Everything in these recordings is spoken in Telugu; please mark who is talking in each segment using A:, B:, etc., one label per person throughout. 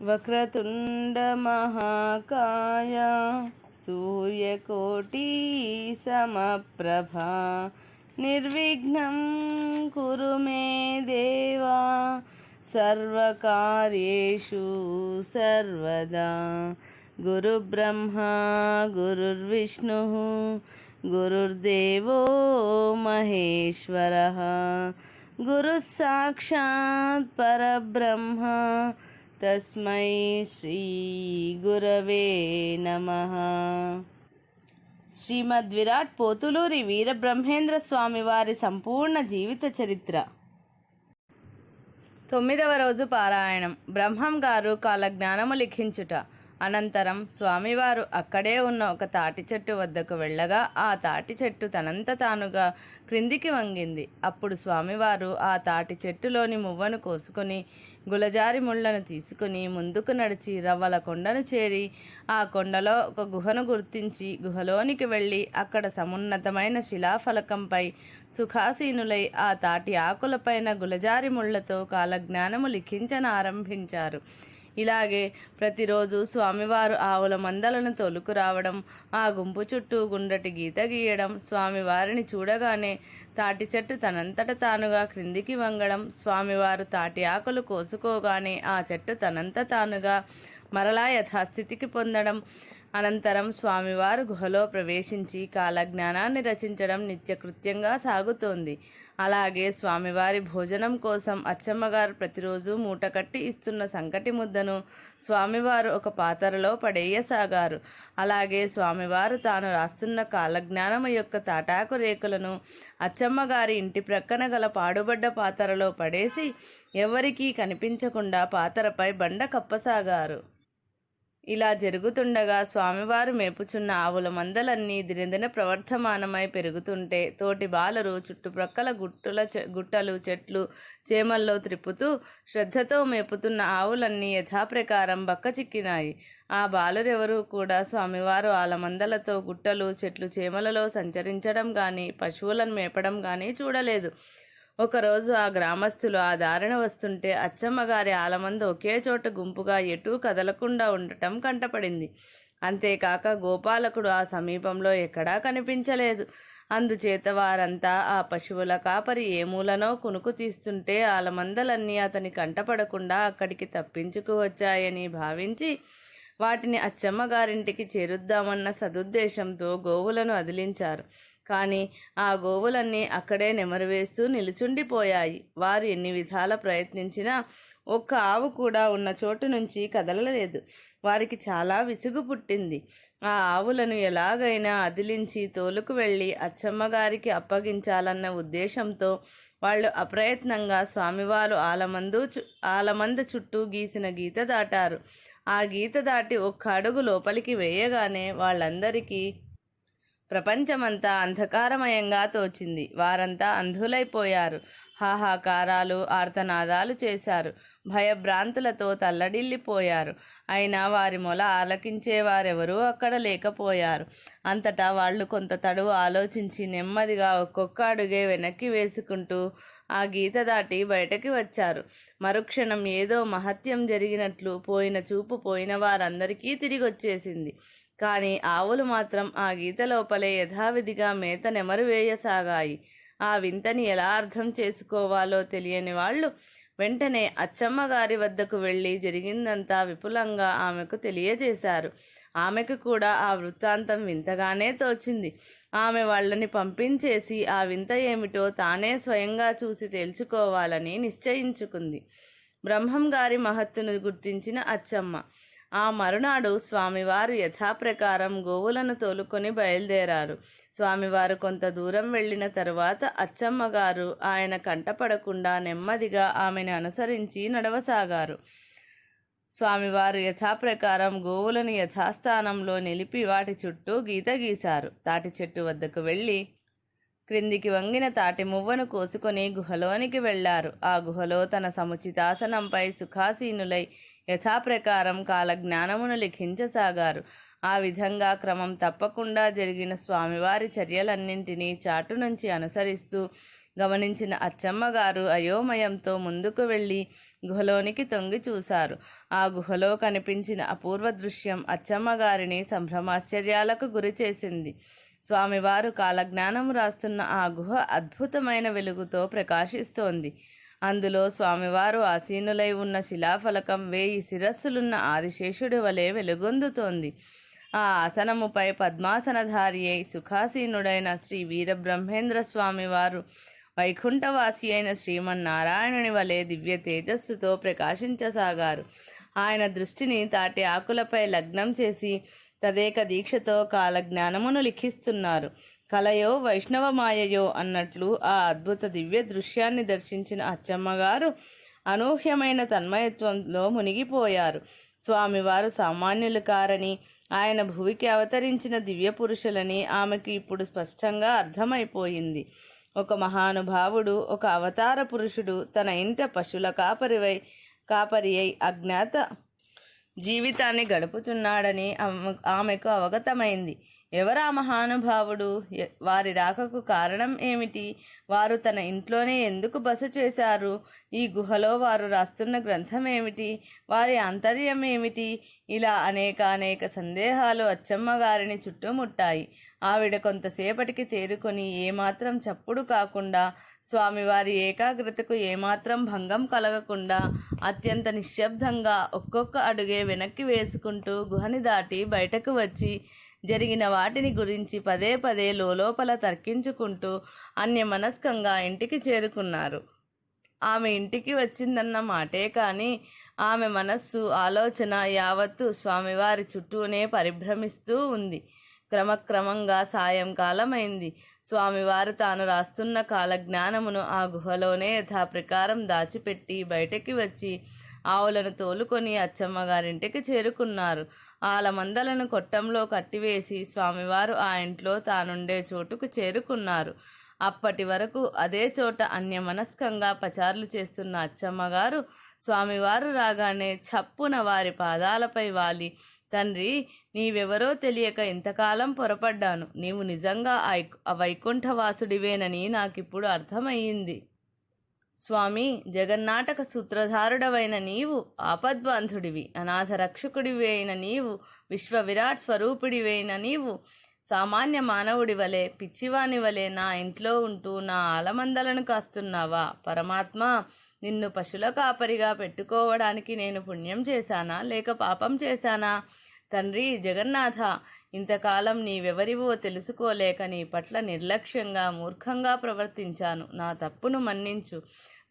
A: వక్రతుండ మహాకాయ సూర్యకోటి సమప్రభా నిర్విఘ్నం కురు మే దేవా సర్వకార్యేషు సర్వదా. గురుబ్రహ్మా గురుర్విష్ణు గురుర్దేవో మహేశ్వరః గురుః సాక్షాత్ పరబ్రహ్మ తస్మై శ్రీ గురవే నమః. శ్రీమద్ విరాట్ పోతులూరి వీరబ్రహ్మేంద్ర స్వామి వారి సంపూర్ణ జీవిత చరిత్ర. 9వ రోజు పారాయణం. బ్రహ్మం గారు కాలజ్ఞానము లిఖించుట. అనంతరం స్వామివారు అక్కడే ఉన్న ఒక తాటి చెట్టు వద్దకు వెళ్ళగా ఆ తాటి చెట్టు తనంత తానుగా క్రిందికి వంగింది. అప్పుడు స్వామివారు ఆ తాటి చెట్టులోని మువ్వను కోసుకొని గులజారి ముళ్లను తీసుకుని ముందుకు నడిచి రవ్వల కొండను చేరి ఆ కొండలో ఒక గుహను గుర్తించి గుహలోనికి వెళ్ళి అక్కడ సమున్నతమైన శిలాఫలకంపై సుఖాసీనులై ఆ తాటి ఆకులపైన గులజారి ముళ్లతో కాలజ్ఞానము లిఖించనారంభించారు. ఇలాగే ప్రతిరోజు స్వామివారు ఆవుల మందలను తోలుకురావడం, ఆ గుంపు చుట్టూ గుండ్రటి గీత గీయడం, స్వామివారిని చూడగానే తాటి చెట్టు తనంతట తానుగా క్రిందికి వంగడం, స్వామివారు తాటి ఆకులు కోసుకోగానే ఆ చెట్టు తనంత తానుగా మరలా యథాస్థితికి పొందడం, అనంతరం స్వామివారు గుహలో ప్రవేశించి కాలజ్ఞానాన్ని రచించడం నిత్యకృత్యంగా సాగుతోంది. అలాగే స్వామివారి భోజనం కోసం అచ్చమ్మగారు ప్రతిరోజు మూటకట్టి ఇస్తున్న సంకటి ముద్దను స్వామివారు ఒక పాతరలో పడేయసాగారు. అలాగే స్వామివారు తాను రాస్తున్న కాలజ్ఞానము యొక్క తాటాకు రేకులను అచ్చమ్మగారి ఇంటి ప్రక్కన గల పాడుబడ్డ పాతరలో పడేసి ఎవరికీ కనిపించకుండా పాతరపై బండ కప్పసాగారు. ఇలా జరుగుతుండగా స్వామివారు మేపుచున్న ఆవుల మందలన్నీ దినదిన ప్రవర్ధమానమై పెరుగుతుంటే తోటి బాలరు చుట్టుప్రక్కల గుట్టలు చెట్లు చేమల్లో త్రిప్పుతూ శ్రద్ధతో మేపుతున్న ఆవులన్నీ యథాప్రకారం బక్కచిక్కినాయి. ఆ బాలురెవరూ కూడా స్వామివారు ఆలమందలతో గుట్టలు చెట్లు చేమలలో సంచరించడం కానీ పశువులను మేపడం కానీ చూడలేదు. ఒకరోజు ఆ గ్రామస్తులు ఆ దారిన వస్తుంటే అచ్చమ్మగారి ఆలమంద ఒకే చోట గుంపుగా ఎటూ కదలకుండా ఉండటం కంటపడింది. అంతేకాక గోపాలకుడు ఆ సమీపంలో ఎక్కడా కనిపించలేదు. అందుచేత వారంతా ఆ పశువుల కాపరి ఏ మూలనో కునుకు తీస్తుంటే ఆలమందలన్నీ అతని కంటపడకుండా అక్కడికి తప్పించుకు వచ్చాయని భావించి వాటిని అచ్చమ్మగారింటికి చేరుద్దామన్న సదుద్దేశంతో గోవులను అదిలించారు. కానీ ఆ గోవులన్నీ అక్కడే నెమరువేస్తూ నిలుచుండిపోయాయి. వారు ఎన్ని విధాల ప్రయత్నించినా ఒక్క ఆవు కూడా ఉన్న చోటు నుంచి కదలలేదు. వారికి చాలా విసుగు పుట్టింది. ఆ ఆవులను ఎలాగైనా అదిలించి తోలుకు వెళ్ళి అచ్చమ్మగారికి అప్పగించాలన్న ఉద్దేశంతో వాళ్ళు అప్రయత్నంగా స్వామివారు ఆలమంద చుట్టూ గీసిన గీత దాటారు. ఆ గీత దాటి ఒక్క అడుగు లోపలికి వేయగానే వాళ్ళందరికీ ప్రపంచమంతా అంధకారమయంగా తోచింది. వారంతా అంధులైపోయారు. హాహాకారాలు ఆర్తనాదాలు చేశారు. భయభ్రాంతులతో తల్లడిల్లిపోయారు. అయినా వారి మొల ఆలకించేవారెవరూ అక్కడ లేకపోయారు. అంతటా వాళ్ళు కొంత తడువు ఆలోచించి నెమ్మదిగా ఒక్కొక్క అడుగే వెనక్కి వేసుకుంటూ ఆ గీత దాటి బయటకి వచ్చారు. మరుక్షణం ఏదో మహత్యం జరిగినట్లు పోయిన చూపు పోయిన వారందరికీ తిరిగొచ్చేసింది. కానీ ఆవులు మాత్రం ఆ గీత లోపలే యథావిధిగా మేత నెమరు వేయసాగాయి. ఆ వింతని ఎలా అర్థం చేసుకోవాలో తెలియని వాళ్ళు వెంటనే అచ్చమ్మగారి వద్దకు వెళ్ళి జరిగిందంతా విపులంగా ఆమెకు తెలియజేశారు. ఆమెకు కూడా ఆ వృత్తాంతం వింతగానే తోచింది. ఆమె వాళ్ళని పంపించేసి ఆ వింత ఏమిటో తానే స్వయంగా చూసి తేల్చుకోవాలని నిశ్చయించుకుంది. బ్రహ్మం గారి మహత్తును గుర్తించిన అచ్చమ్మ ఆ మరునాడు స్వామివారు యథాప్రకారం గోవులను తోలుకొని బయలుదేరారు. స్వామివారు కొంత దూరం వెళ్ళిన తరువాత అచ్చమ్మగారు ఆయన కంటపడకుండా నెమ్మదిగా ఆమెను అనుసరించి నడవసాగారు. స్వామివారు యథాప్రకారం గోవులను యథాస్థానంలో నిలిపి వాటి చుట్టూ గీత గీశారు. తాటి చెట్టు వద్దకు వెళ్ళి క్రిందికి వంగిన తాటి మువ్వను కోసుకొని గుహలోనికి వెళ్లారు. ఆ గుహలో తన సముచితాసనంపై సుఖాసీనులై యథాప్రకారం కాలజ్ఞానమును లిఖించసాగారు. ఆ విధంగా క్రమం తప్పకుండా జరిగిన స్వామివారి చర్యలన్నింటినీ చాటు నుంచి అనుసరిస్తూ గమనించిన అచ్చమ్మగారు అయోమయంతో ముందుకు వెళ్ళి గుహలోనికి తొంగి చూశారు. ఆ గుహలో కనిపించిన అపూర్వ దృశ్యం అచ్చమ్మగారిని సంభ్రమాశ్చర్యాలకు గురి చేసింది. స్వామివారు కాలజ్ఞానం రాస్తున్న ఆ గుహ అద్భుతమైన వెలుగుతో ప్రకాశిస్తోంది. అందులో స్వామివారు ఆసీనులై ఉన్న శిలాఫలకం 1000 శిరస్సులున్న ఆదిశేషుడి వలె వెలుగొందుతోంది. ఆ ఆసనముపై పద్మాసనధారి అయి సుఖాసీనుడైన శ్రీ వీరబ్రహ్మేంద్ర స్వామివారు వైకుంఠవాసి అయిన శ్రీమన్నారాయణుని వలె దివ్య తేజస్సుతో ప్రకాశించసాగారు. ఆయన దృష్టిని తాటి ఆకులపై లగ్నం చేసి తదేక దీక్షతో కాలజ్ఞానమును లిఖిస్తున్నారు. కలయో వైష్ణవమాయయో అన్నట్లు ఆ అద్భుత దివ్య దృశ్యాన్ని దర్శించిన అచ్చమ్మగారు అనూహ్యమైన తన్మయత్వంలో మునిగిపోయారు. స్వామివారు సామాన్యులు కారని, ఆయన భువికి అవతరించిన దివ్య పురుషులని ఆమెకు ఇప్పుడు స్పష్టంగా అర్థమైపోయింది. ఒక మహానుభావుడు, ఒక అవతార పురుషుడు తన ఇంట పశువుల కాపరి అయి అజ్ఞాత జీవితాన్ని గడుపుతున్నాడని ఆమెకు అవగతమైంది. ఎవరా మహానుభావుడు? వారి రాకకు కారణం ఏమిటి? వారు తన ఇంట్లోనే ఎందుకు బస చేశారు? ఈ గుహలో వారు రాస్తున్న గ్రంథం ఏమిటి? వారి ఆంతర్యం ఏమిటి? ఇలా అనేక సందేహాలు అచ్చమ్మగారిని చుట్టుముట్టాయి. ఆవిడ కొంతసేపటికి తేరుకొని ఏమాత్రం చప్పుడు కాకుండా, స్వామివారి ఏకాగ్రతకు ఏమాత్రం భంగం కలగకుండా అత్యంత నిశ్శబ్దంగా ఒక్కొక్క అడుగే వెనక్కి వేసుకుంటూ గుహని దాటి బయటకు వచ్చి జరిగిన వాటిని గురించి పదే లోపల తర్కించుకుంటూ అన్యమనస్కంగా ఇంటికి చేరుకున్నారు. ఆమె ఇంటికి వచ్చిందన్న మాటే కానీ ఆమె మనస్సు, ఆలోచన యావత్తు స్వామివారి చుట్టూనే పరిభ్రమిస్తూ ఉంది. క్రమక్రమంగా సాయంకాలమైంది. స్వామివారు తాను రాస్తున్న కాలజ్ఞానమును ఆ గుహలోనే యథాప్రకారం దాచిపెట్టి బయటకి వచ్చి ఆవులను తోలుకొని అచ్చమ్మగారింటికి చేరుకున్నారు. ఆలమందలను కొట్టంలో కట్టివేసి స్వామివారు ఆ ఇంట్లో తానుండే చోటుకు చేరుకున్నారు. అప్పటి వరకు అదే చోట అన్యమనస్కంగా పచారులు చేస్తున్న అచ్చమ్మగారు స్వామివారు రాగానే చప్పున వారి పాదాలపై వాలి, తండ్రి, నీవెవరో తెలియక ఇంతకాలం పొరపడ్డాను. నీవు నిజంగా వైకుంఠవాసుడివేనని నాకిప్పుడు అర్థమయ్యింది. స్వామి, జగన్నాటక సూత్రధారుడవైన నీవు, ఆపద్బాంధుడివి, అనాథ రక్షకుడివి అయిన నీవు, విశ్వవిరాట్ స్వరూపుడివైన నీవు సామాన్య మానవుడి వలె, పిచ్చివాని వలె నా ఇంట్లో ఉంటూ నా ఆలమందలను కాస్తున్నావా? పరమాత్మ, నిన్ను పశుల కాపరిగా పెట్టుకోవడానికి నేను పుణ్యం చేశానా లేక పాపం చేశానా? తండ్రి జగన్నాథ, ఇంతకాలం నీవెవరివో తెలుసుకోలేక నీ పట్ల నిర్లక్ష్యంగా మూర్ఖంగా ప్రవర్తించాను. నా తప్పును మన్నించు.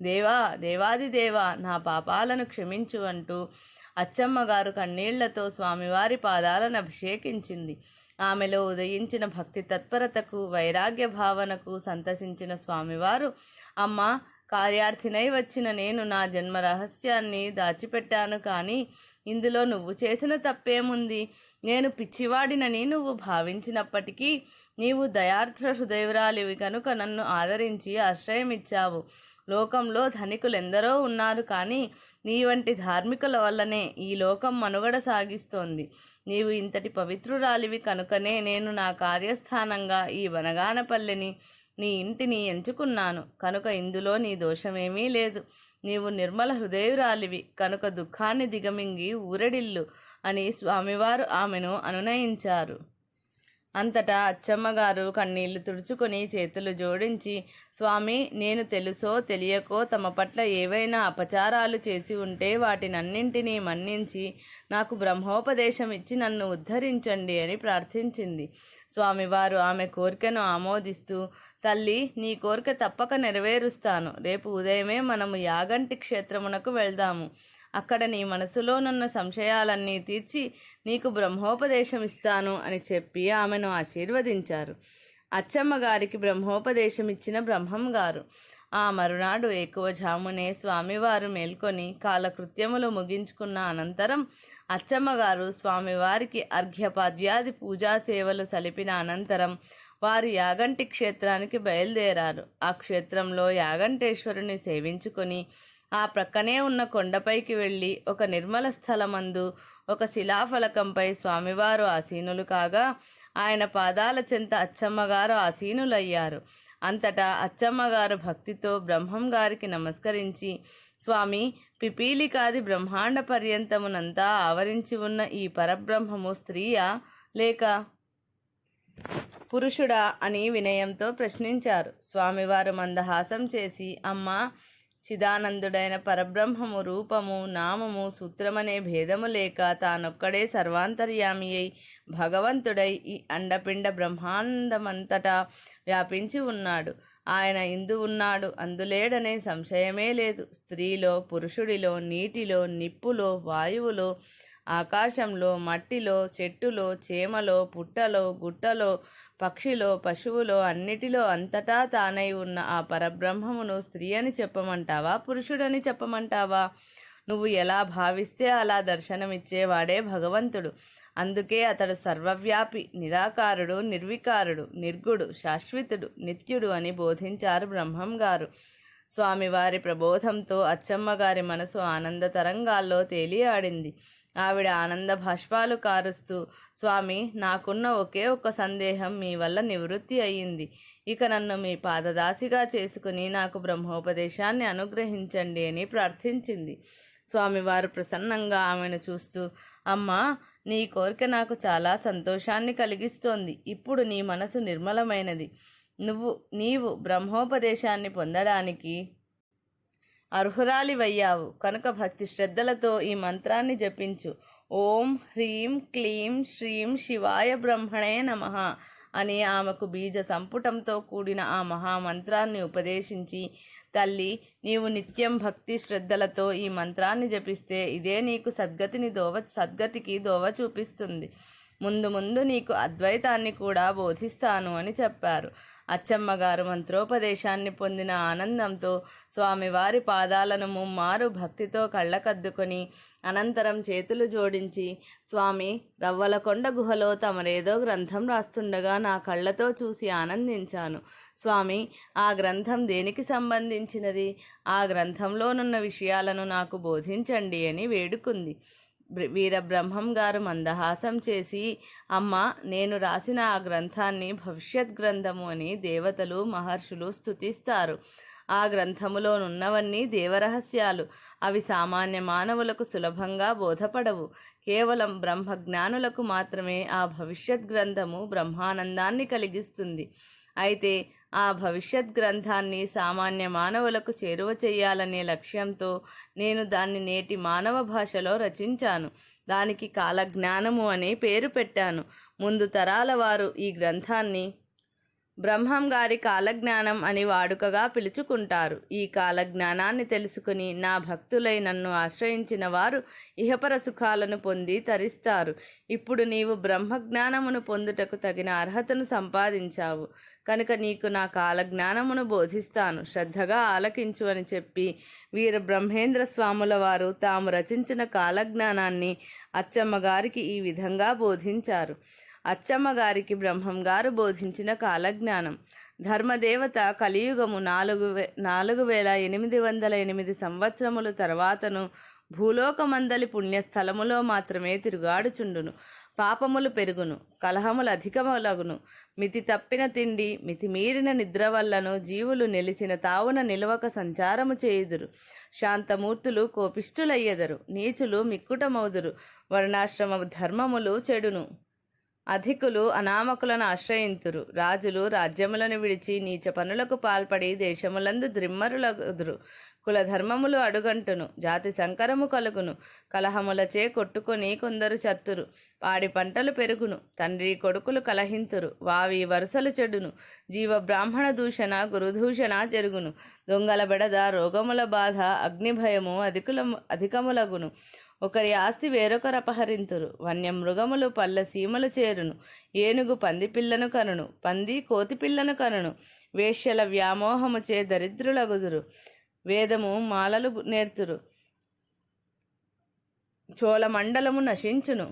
A: దేవా, దేవాదిదేవా, నా పాపాలను క్షమించు అంటూ అచ్చమ్మగారు కన్నీళ్లతో స్వామివారి పాదాలను అభిషేకించింది. ఆమెలో ఉదయించిన భక్తి తత్పరతకు, వైరాగ్య భావనకు సంతసించిన స్వామివారు, అమ్మా, కార్యార్థినై వచ్చిన నేను నా జన్మ రహస్యాన్ని దాచిపెట్టాను, కానీ ఇందులో నువ్వు చేసిన తప్పేముంది? నేను పిచ్చివాడినని నువ్వు భావించినప్పటికీ నీవు దయార్ద్ర హృదయరాలివి కనుక నన్ను ఆదరించి ఆశ్రయమిచ్చావు. లోకంలో ధనికులెందరో ఉన్నారు, కానీ నీ వంటి ధార్మికుల వల్లనే ఈ లోకం మనుగడ సాగిస్తోంది. నీవు ఇంతటి పవిత్రురాలివి కనుకనే నేను నా కార్యస్థానంగా ఈ వనగానపల్లెని, నీ ఇంటిని ఎంచుకున్నాను కనుక ఇందులో నీ దోషమేమీ లేదు. నీవు నిర్మల హృదయురాలివి కనుక దుఃఖాన్ని దిగమింగి ఊరడిల్లు అని స్వామివారు ఆమెను అనునయించారు. అంతటా అచ్చమ్మగారు కన్నీళ్లు తుడుచుకొని చేతులు జోడించి, స్వామి, నేను తెలుసో తెలియకో తమ పట్ల ఏవైనా అపచారాలు చేసి ఉంటే వాటినన్నింటినీ మన్నించి నాకు బ్రహ్మోపదేశం ఇచ్చి నన్ను ఉద్ధరించండి అని ప్రార్థించింది. స్వామివారు ఆమె కోరికను ఆమోదిస్తూ, తల్లి, నీ కోరిక తప్పక నెరవేరుస్తాను. రేపు ఉదయమే మనము యాగంటి క్షేత్రమునకు వెళ్దాము. అక్కడ నీ మనసులోనున్న సంశయాలన్నీ తీర్చి నీకు బ్రహ్మోపదేశం ఇస్తాను అని చెప్పి ఆమెను ఆశీర్వదించారు. అచ్చమ్మగారికి బ్రహ్మోపదేశం ఇచ్చిన బ్రహ్మం గారు ఆ మరునాడు ఏకువజామునే స్వామివారు మేల్కొని కాలకృత్యములు ముగించుకున్న అనంతరం అచ్చమ్మగారు స్వామివారికి అర్ఘ్యపాద్యాది పూజా సేవలు సలిపిన అనంతరం వారు యాగంటి క్షేత్రానికి బయలుదేరారు. ఆ క్షేత్రంలో యాగంటేశ్వరుని సేవించుకొని ఆ ప్రక్కనే ఉన్న కొండపైకి వెళ్ళి ఒక నిర్మల స్థలమందు ఒక శిలాఫలకంపై స్వామివారు ఆసీనులు కాగా ఆయన పాదాల చెంత అచ్చమ్మగారు ఆసీనులయ్యారు. అంతటా అచ్చమ్మగారు భక్తితో బ్రహ్మం గారికి నమస్కరించి, స్వామి, పిపీలికాది బ్రహ్మాండ పర్యంతమునంతా ఆవరించి ఉన్న ఈ పరబ్రహ్మము స్త్రీయా లేక పురుషుడా అని వినయంతో ప్రశ్నించారు. స్వామివారు మందహాసం చేసి, అమ్మా, చిదానందుడైన పరబ్రహ్మము రూపము, నామము, సూత్రమనే భేదము లేక తానొక్కడే సర్వాంతర్యామి అయి భగవంతుడై ఈ అండపిండ బ్రహ్మాండమంతటా వ్యాపించి ఉన్నాడు. ఆయన ఇందు ఉన్నాడు, అందులేడనే సంశయమే లేదు. స్త్రీలో, పురుషుడిలో, నీటిలో, నిప్పులో, వాయువులో, ఆకాశంలో, మట్టిలో, చెట్టులో, చేమలో, పుట్టలో, గుట్టలో, పక్షిలో, పశువులో, అన్నిటిలో అంతటా తానై ఉన్న ఆ పరబ్రహ్మమును స్త్రీ అని చెప్పమంటావా, పురుషుడని చెప్పమంటావా? నువ్వు ఎలా భావిస్తే అలా దర్శనమిచ్చేవాడే భగవంతుడు. అందుకే అతడు సర్వవ్యాపి, నిరాకారుడు, నిర్వికారుడు, నిర్గుడు, శాశ్వతుడు, నిత్యుడు అని బోధించారు బ్రహ్మం గారు. స్వామివారి ప్రబోధంతో అచ్చమ్మగారి మనసు ఆనంద తరంగాల్లో తేలియాడింది. ఆవిడ ఆనంద భాష్పాలు కారుస్తూ, స్వామి, నాకున్న ఒకే ఒక్క సందేహం మీ వల్ల నివృత్తి అయ్యింది. ఇక నన్ను మీ పాదదాసిగా చేసుకుని నాకు బ్రహ్మోపదేశాన్ని అనుగ్రహించండి అని ప్రార్థించింది. స్వామివారు ప్రసన్నంగా ఆమెను చూస్తూ, అమ్మా, నీ కోరిక నాకు చాలా సంతోషాన్ని కలిగిస్తోంది. ఇప్పుడు నీ మనసు నిర్మలమైనది. నీవు బ్రహ్మోపదేశాన్ని పొందడానికి అర్హురాలివయ్యావు కనుక భక్తి శ్రద్ధలతో ఈ మంత్రాన్ని జపించు. ఓం హ్రీం క్లీం శ్రీం శివాయ బ్రహ్మణే నమః అని ఆమెకు బీజ సంపుటంతో కూడిన ఆ మహామంత్రాన్ని ఉపదేశించి, తల్లి, నీవు నిత్యం భక్తి శ్రద్ధలతో ఈ మంత్రాన్ని జపిస్తే ఇదే నీకు సద్గతికి దోవ చూపిస్తుంది. ముందు ముందు నీకు అద్వైతాన్ని కూడా బోధిస్తాను అని చెప్పారు. అచ్చమ్మగారు మంత్రోపదేశాన్ని పొందిన ఆనందంతో స్వామివారి పాదాలను ముమ్మారు భక్తితో కళ్ళకద్దుకొని అనంతరం చేతులు జోడించి, స్వామి, రవ్వలకొండ గుహలో తమరేదో గ్రంథం రాస్తుండగా నా కళ్ళతో చూసి ఆనందించాను. స్వామి, ఆ గ్రంథం దేనికి సంబంధించినది? ఆ గ్రంథంలోనున్న విషయాలను నాకు బోధించండి అని వేడుకుంది. వీరబ్రహ్మం గారు మందహాసం చేసి, అమ్మ, నేను రాసిన ఆ గ్రంథాన్ని భవిష్యత్ గ్రంథము అని దేవతలు, మహర్షులు స్తుతిస్తారు. ఆ గ్రంథములోనున్నవన్నీ దేవరహస్యాలు. అవి సామాన్య మానవులకు సులభంగా బోధపడవు. కేవలం బ్రహ్మజ్ఞానులకు మాత్రమే ఆ భవిష్యత్ గ్రంథము బ్రహ్మానందాన్ని కలిగిస్తుంది. అయితే ఆ భవిష్యత్ గ్రంథాన్ని సామాన్య మానవులకు చేరువ చేయాలనే లక్ష్యంతో నేను దాన్ని నేటి మానవ భాషలో రచించాను. దానికి కాలజ్ఞానము అనే పేరు పెట్టాను. ముందు తరాల వారు ఈ గ్రంథాన్ని బ్రహ్మం గారి కాలజ్ఞానం అని వాడుకగా పిలుచుకుంటారు. ఈ కాలజ్ఞానాన్ని తెలుసుకుని నా భక్తులై నన్ను ఆశ్రయించిన వారు ఇహపర సుఖాలను పొంది తరిస్తారు. ఇప్పుడు నీవు బ్రహ్మజ్ఞానమును పొందుటకు తగిన అర్హతను సంపాదించావు కనుక నీకు నా కాలజ్ఞానమును బోధిస్తాను, శ్రద్ధగా ఆలకించు అని చెప్పి వీర బ్రహ్మేంద్ర స్వాముల వారు తాము రచించిన కాలజ్ఞానాన్ని అచ్చమ్మగారికి ఈ విధంగా బోధించారు. అచ్చమ్మగారికి బ్రహ్మం గారు బోధించిన కాలజ్ఞానం. ధర్మదేవత కలియుగము 4808 సంవత్సరములు తర్వాతను భూలోకమందలి పుణ్యస్థలములో మాత్రమే తిరుగాడుచుండును. పాపములు పెరుగును, కలహములు అధికములగును. మితి తప్పిన తిండి, మితిమీరిన నిద్ర వల్లను జీవులు నిలిచిన తావున నిలవక సంచారము చేయుదురు. శాంతమూర్తులు కోపిష్ఠులయ్యెదరు, నీచులు మిక్కుటమౌదురు. వర్ణాశ్రమ ధర్మములు చెడును, అధికులు అనామకులను ఆశ్రయింతురు. రాజులు రాజ్యములను విడిచి నీచ పనులకు పాల్పడి దేశములందు ద్రిమ్మరులగుదురు. కులధర్మములు అడుగంటును, జాతి సంకరము కలుగును. కలహములచే కొట్టుకొని కొందరు చత్తురు. పాడి పంటలు పెరుగును, తండ్రి కొడుకులు కలహింతురు. వావి వరుసలు చెడును, జీవ బ్రాహ్మణ దూషణ గురుదూషణ జరుగును. దొంగల బెడద, రోగముల బాధ, అగ్నిభయము అధికములగును. ఒకరి ఆస్తి వేరొకరు అపహరింతురు. వన్యమృగములు పల్ల సీమలు చేరును. ఏనుగు పంది పిల్లను కనును, పంది కోతి పిల్లను కనును. వేశ్యల వ్యామోహముచే దరిద్రులగుదురు. వేదము మాలలు నేర్తురు. చోళమండలము నశించును.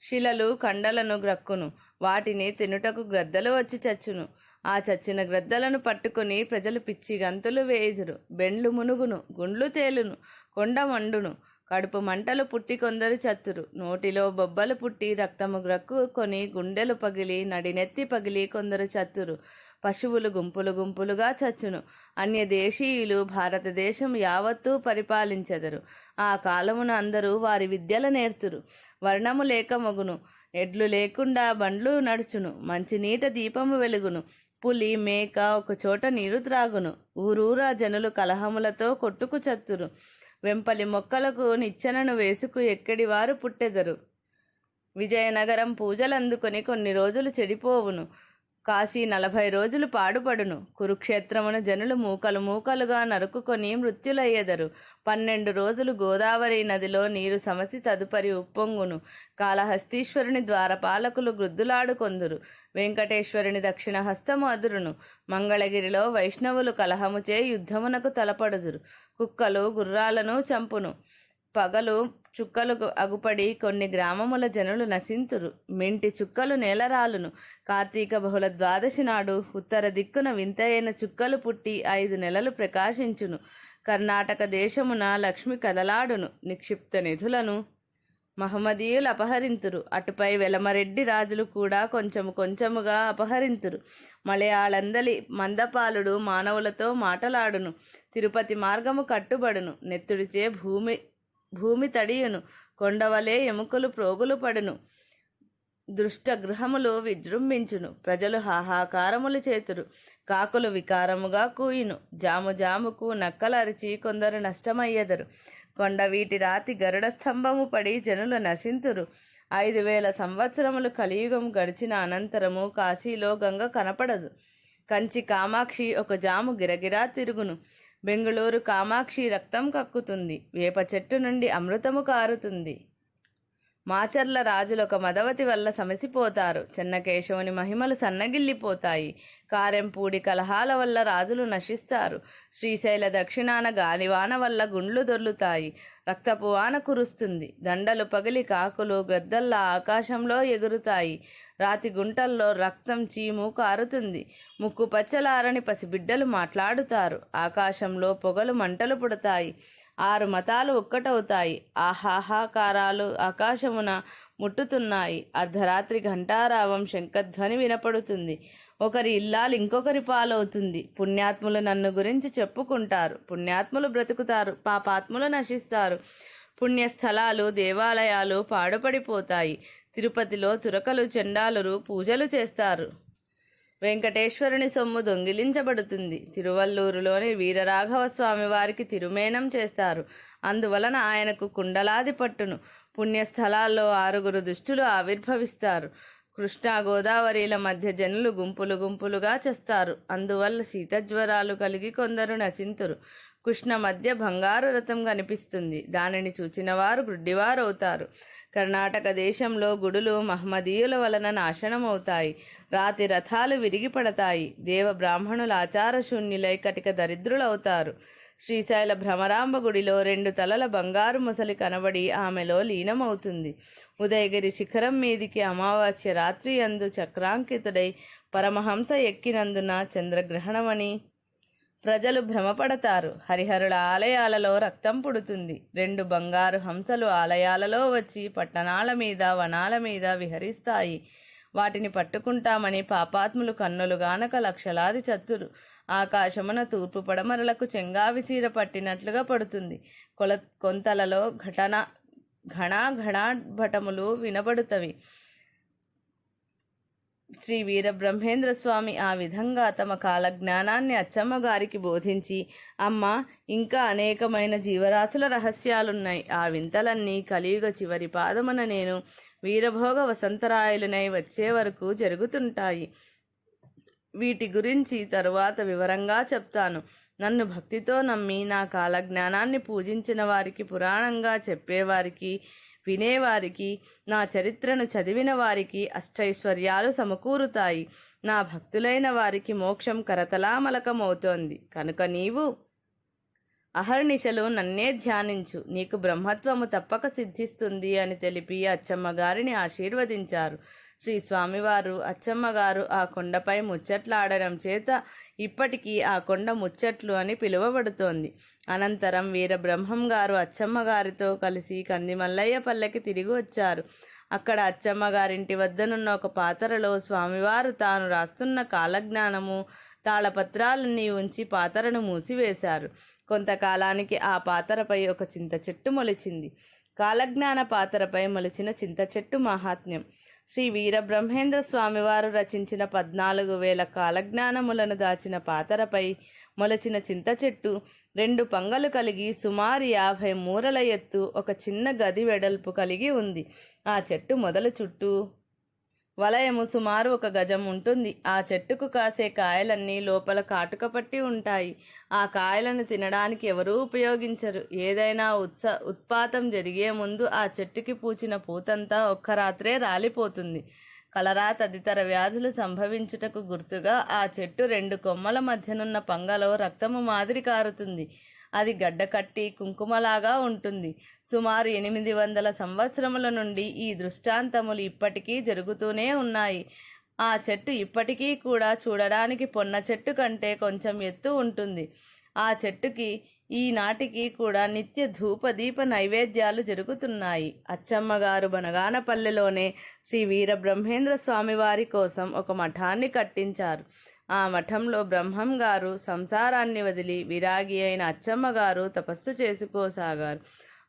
A: శిలలు కండలను గ్రక్కును. వాటిని తినుటకు గ్రద్దలు వచ్చి చచ్చును. ఆ చచ్చిన గ్రద్దలను పట్టుకుని ప్రజలు పిచ్చి గంతులు వేయుదురు. బెండ్లు మునుగును, గుండ్లు తేలును, కొండ మండును. కడుపు మంటలు పుట్టి కొందరు చత్తురు. నోటిలో బొబ్బలు పుట్టి రక్తము గ్రక్కుకొని గుండెలు పగిలి నడినెత్తి పగిలి కొందరు చత్తురు. పశువులు గుంపులు గుంపులుగా చచ్చును. అన్యదేశీయులు భారతదేశం యావత్తూ పరిపాలించెదరు. ఆ కాలమున అందరూ వారి విద్యల నేర్తురు. వర్ణము లేక మగును, ఎడ్లు లేకుండా బండ్లు నడుచును, మంచినీట దీపము వెలుగును, పులి మేక ఒకచోట నీరు త్రాగును, ఊరూరా జనులు కలహములతో కొట్టుకు చత్తురు, వెంపలి మొక్కలకు నిచ్చెనను వేసుకు ఎక్కడి వారు పుట్టెదరు. విజయనగరం పూజలందుకొని కొన్ని రోజులు చెడిపోవును, కాశీ 40 రోజులు పాడుపడును, కురుక్షేత్రమున జనులు మూకలు మూకలుగా నరుకుకొని మృత్యులయ్యెదరు. 12 రోజులు గోదావరి నదిలో నీరు సమసి తదుపరి ఉప్పొంగును. కాళహస్తీశ్వరుని ద్వారపాలకులు గృద్దులాడుకొందురు, వెంకటేశ్వరుని దక్షిణ హస్తము అదురును. మంగళగిరిలో వైష్ణవులు కలహముచే యుద్ధమునకు తలపడుదురు, కుక్కలు గుర్రాలను చంపును, పగలు చుక్కలు అగుపడి కొన్ని గ్రామముల జనులు నశింతురు, మెంటి చుక్కలు నేలరాలును. కార్తీక బహుళ ద్వాదశి నాడు ఉత్తర దిక్కున వింతైన చుక్కలు పుట్టి 5 నెలలు ప్రకాశించును. కర్ణాటక దేశమున లక్ష్మి కదలాడును, నిక్షిప్త నిధులను మహమ్మదీయులు అపహరింతురు. అటుపై వెలమరెడ్డి రాజులు కూడా కొంచెము కొంచెముగా అపహరింతురు. మలయాళందలి మందపాలుడు మానవులతో మాటలాడును, తిరుపతి మార్గము కట్టుబడును, నెత్తుడిచే భూమి తడియును, కొండవలే ఎముకలు ప్రోగులు పడును, దృష్ట గృహములు విజృంభించును, ప్రజలు హాహాకారములు చేతురు, కాకులు వికారముగా కూయును, జాము జాముకు నక్కలరిచి కొందరు నష్టమయ్యెదరు, కొండ వీటి రాతి గరుడ స్తంభము పడి జనులు నశింతురు. 5000 సంవత్సరములు కలియుగం గడిచిన అనంతరము కాశీలో గంగ కనపడదు. కంచి కామాక్షి ఒక జాము గిరగిరా తిరుగును, బెంగుళూరు కామాక్షి రక్తం కక్కుతుంది, వేప చెట్టు నుండి అమృతము కారుతుంది. మాచర్ల రాజులు ఒక మదవతి వల్ల సమసిపోతారు, చెన్నకేశవుని మహిమలు సన్నగిల్లిపోతాయి. కారెంపూడి కలహాల వల్ల రాజులు నశిస్తారు, శ్రీశైల దక్షిణాన గాలివాన వల్ల గుండ్లు దొర్లుతాయి, రక్తపు వాన కురుస్తుంది, దండలు పగిలి కాకులు గ్రద్దల్లా ఆకాశంలో ఎగురుతాయి, రాతి గుంటల్లో రక్తం చీము కారుతుంది, ముక్కు పచ్చలారని పసిబిడ్డలు మాట్లాడుతారు, ఆకాశంలో పొగలు మంటలు పుడతాయి, 6 మతాలు ఒక్కటవుతాయి, ఆహాహాకారాలు ఆకాశమున ముట్టుతున్నాయి, అర్ధరాత్రి ఘంటారావం శంఖధ్వని వినపడుతుంది, ఒకరి ఇల్లాలు ఇంకొకరి పాలవుతుంది. పుణ్యాత్ములు నన్ను గురించి చెప్పుకుంటారు, పుణ్యాత్ములు బ్రతుకుతారు, పాపాత్ములు నశిస్తారు. పుణ్యస్థలాలు దేవాలయాలు పాడుపడిపోతాయి. తిరుపతిలో తురకలు చండాలురు పూజలు చేస్తారు, వెంకటేశ్వరుని సొమ్ము దొంగిలించబడుతుంది. తిరువల్లూరులోని వీరరాఘవ స్వామి వారికి తిరుమేనం చేస్తారు, అందువలన ఆయనకు కుండలాది పట్టును. పుణ్యస్థలాల్లో 6 దుష్టులు ఆవిర్భవిస్తారు. కృష్ణా గోదావరిల మధ్య జనులు గుంపులు గుంపులుగా చేస్తారు, అందువల్ల శీతజ్వరాలు కలిగి కొందరు నశింతురు. కృష్ణ మధ్య బంగారు రథం కనిపిస్తుంది, దానిని చూచిన వారు గుడ్డివారవుతారు. కర్ణాటక దేశంలో గుడులు మహమ్మదీయుల వలన నాశనమవుతాయి, రాతి రథాలు విరిగిపడతాయి, దేవ బ్రాహ్మణులు ఆచార శూన్యులై కటిక దరిద్రులవుతారు. శ్రీశైల భ్రమరాంబ గుడిలో 2 తలల బంగారు మొసలి కనబడి ఆమెలో లీనమవుతుంది. ఉదయగిరి శిఖరం మీదికి అమావాస్య రాత్రి యందు చక్రాంకితుడై పరమహంస ఎక్కినందున చంద్రగ్రహణమని ప్రజలు భ్రమపడతారు. హరిహరుల ఆలయాలలో రక్తం పుడుతుంది. 2 బంగారు హంసలు ఆలయాలలో వచ్చి పట్టణాల మీద వనాల మీద విహరిస్తాయి. వాటిని పట్టుకుంటామని పాపాత్ములు కన్నులు గానక లక్షలాది చత్తురు. ఆకాశమున తూర్పు పడమరలకు చెంగావి చీర పట్టినట్లుగా పడుతుంది. కొంతలలో ఘణాఘణాభటములు వినబడుతవి. శ్రీ వీరబ్రహ్మేంద్ర స్వామి ఆ విధంగా తమ కాలజ్ఞానాన్ని అచ్చమ్మ గారికి బోధించి, అమ్మ, ఇంకా అనేకమైన జీవరాశుల రహస్యాలున్నాయి. ఆ వింతలన్నీ కలియుగ చివరి పాదమున నేను వీరభోగ వసంతరాయలునై వచ్చే వరకు జరుగుతుంటాయి. వీటి గురించి తరువాత వివరంగా చెప్తాను. నన్ను భక్తితో నమ్మి నా కాలజ్ఞానాన్ని పూజించిన వారికి, పురాణంగా చెప్పేవారికి, వినేవారికి, నా చరిత్రను చదివిన వారికి అష్టైశ్వర్యాలు సమకూరుతాయి. నా భక్తులైన వారికి మోక్షం కరతలామలకమవుతోంది. కనుక నీవు అహర్నిశలు నన్నే ధ్యానించు, నీకు బ్రహ్మత్వము తప్పక సిద్ధిస్తుంది అని తెలిపి అచ్చమ్మగారిని ఆశీర్వదించారు. శ్రీ స్వామివారు అచ్చమ్మగారు ఆ కొండపై ముచ్చట్లాడడం చేత ఇప్పటికీ ఆ కొండ ముచ్చట్లు అని పిలువబడుతోంది. అనంతరం వీరబ్రహ్మం గారు అచ్చమ్మగారితో కలిసి కందిమల్లయ్య పల్లెకి తిరిగి వచ్చారు. అక్కడ అచ్చమ్మ గారింటి వద్దనున్న ఒక పాతరలో స్వామివారు తాను రాస్తున్న కాలజ్ఞానము తాళపత్రాలన్నీ ఉంచి పాతరను మూసివేశారు. కొంతకాలానికి ఆ పాతరపై ఒక చింత చెట్టు మొలిచింది. కాలజ్ఞాన పాతరపై మొలిచిన చింత చెట్టు మహాత్మ్యం. శ్రీ వీరబ్రహ్మేంద్ర స్వామివారు రచించిన 14,000 కాలజ్ఞానములను దాచిన పాతరపై మొలచిన చింత చెట్టు 2 పంగలు కలిగి సుమారు 50 మూరల ఎత్తు, ఒక చిన్న గది వెడల్పు కలిగి ఉంది. ఆ చెట్టు మొదలు చుట్టూ వలయము సుమారు 1 గజం ఉంటుంది. ఆ చెట్టుకు కాసే కాయలన్నీ లోపల కాటుక పట్టి ఉంటాయి. ఆ కాయలను తినడానికి ఎవరూ ఉపయోగించరు. ఏదైనా ఉత్పాతం జరిగే ముందు ఆ చెట్టుకి పూచిన పూతంతా ఒక్క రాత్రే రాలిపోతుంది. కలరా తదితర వ్యాధులు సంభవించుటకు గుర్తుగా ఆ చెట్టు 2 కొమ్మల మధ్యనున్న పంగలో రక్తము మాదిరి కారుతుంది. అది గడ్డకట్టి కుంకుమలాగా ఉంటుంది. సుమారు 800 సంవత్సరముల నుండి ఈ దృష్టాంతములు ఇప్పటికీ జరుగుతూనే ఉన్నాయి. ఆ చెట్టు ఇప్పటికీ కూడా చూడడానికి పొన్న చెట్టు కంటే కొంచెం ఎత్తు ఉంటుంది. ఆ చెట్టుకి ఈనాటికి కూడా నిత్య ధూపదీప నైవేద్యాలు జరుగుతున్నాయి. అచ్చమ్మగారు బనగానపల్లెలోనే శ్రీ వీరబ్రహ్మేంద్ర స్వామివారి కోసం ఒక మఠాన్ని కట్టించారు. ఆ మఠంలో బ్రహ్మం గారు సంసారాన్ని వదిలి విరాగి అయిన అచ్చమ్మ గారు తపస్సు చేసుకోసాగారు.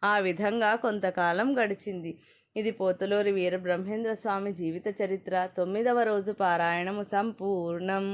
A: ఆ విధంగా కొంతకాలం గడిచింది. ఇది పోతులూరి వీరబ్రహ్మేంద్ర స్వామి జీవిత చరిత్ర 9వ రోజు పారాయణము సంపూర్ణం.